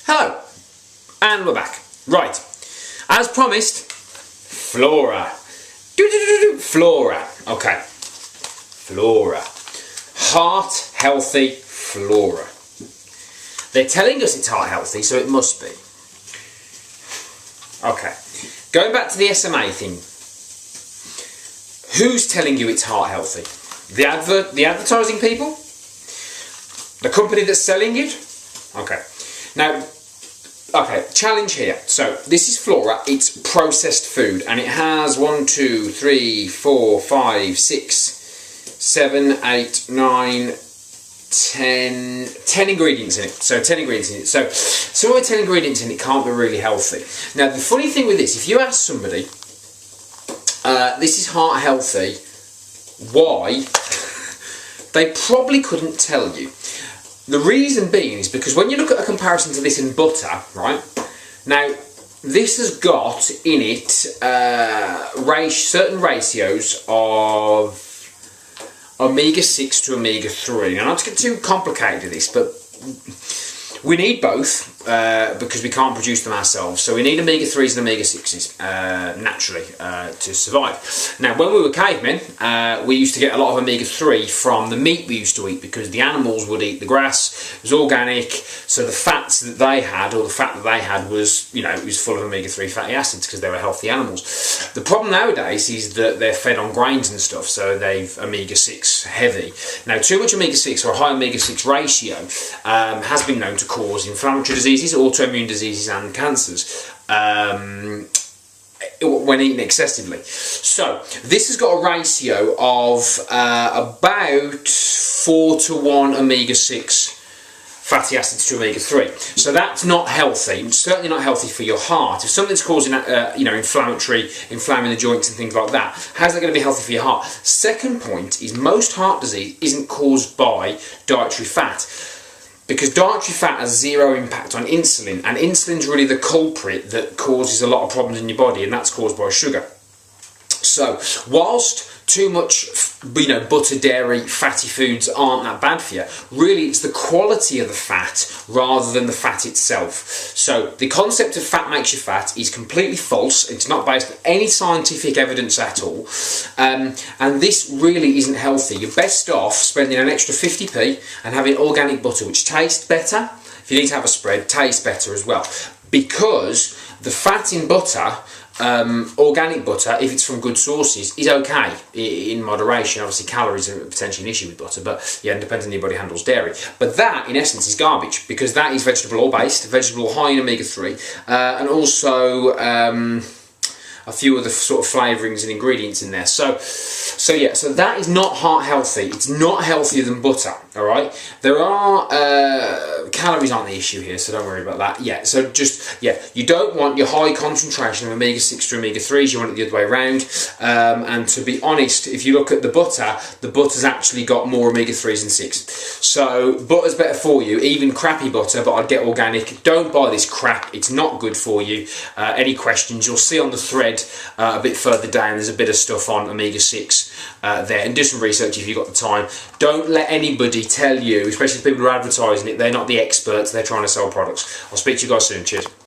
Hello, and we're back. Right, as promised, Flora. Flora, okay. Flora. Heart healthy Flora. They're telling us it's heart healthy, so it must be. Okay, going back to the SMA thing. Who's telling you it's heart healthy? The advertising people? The company that's selling it? Okay. Now, challenge here. So, this is Flora. It's processed food, and it has 1, 2, 3, 4, 5, 6, 7, 8, 9, 10 ingredients in it. So 10 ingredients in it. So with 10 ingredients in it can't be really healthy. Now the funny thing with this, if you ask somebody, this is heart healthy, why? They probably couldn't tell you. The reason being is because when you look at a comparison to this in butter, right? Now this has got in it certain ratios of omega-6 to omega-3. Now, not to get too complicated with this, but we need both because we can't produce them ourselves. So we need omega-3s and omega-6s naturally to survive. Now, when we were cavemen, we used to get a lot of omega-3 from the meat we used to eat because the animals would eat the grass. It was organic, so the fats that they had, or the fat that they had, was, you know, it was full of omega-3 fatty acids because they were healthy animals. The problem nowadays is that they're fed on grains and stuff, so they've omega-6 heavy. Now, too much omega-6 or a high omega-6 ratio has been known to cause inflammatory diseases, autoimmune diseases and cancers when eaten excessively. So this has got a ratio of about 4 to 1 omega-6 fatty acids to omega-3. So that's not healthy. It's certainly not healthy for your heart. If something's causing inflaming the joints and things like that, how's that going to be healthy for your heart? Second point is most heart disease isn't caused by dietary fat, because dietary fat has zero impact on insulin, and insulin's really the culprit that causes a lot of problems in your body, and that's caused by sugar. So, whilst too much, butter, dairy, fatty foods aren't that bad for you, really it's the quality of the fat rather than the fat itself. So, the concept of fat makes you fat is completely false. It's not based on any scientific evidence at all. And this really isn't healthy. You're best off spending an extra 50p and having organic butter, which tastes better. If you need to have a spread, tastes better as well. Because the fat in butter, organic butter, if it's from good sources, is okay in moderation. Obviously calories are potentially an issue with butter, but yeah, it depends on how your body handles dairy. But that in essence is garbage, because that is vegetable oil based, vegetable oil high in omega-3, and also a few other sort of flavourings and ingredients in there. So that is not heart healthy. It's not healthier than butter, alright? There are, calories aren't the issue here, so don't worry about that. Yeah, so just, yeah, you don't want your high concentration of omega-6 to omega-3s, you want it the other way around. And to be honest, if you look at the butter's actually got more omega-3s than 6. So butter's better for you, even crappy butter, but I'd get organic. Don't buy this crap, it's not good for you. Any questions, you'll see on the thread a bit further down, there's a bit of stuff on omega-6 there, and do some research if you've got the time. Don't let anybody tell you, especially the people who are advertising it, they're not the experts, they're trying to sell products. I'll speak to you guys soon, cheers.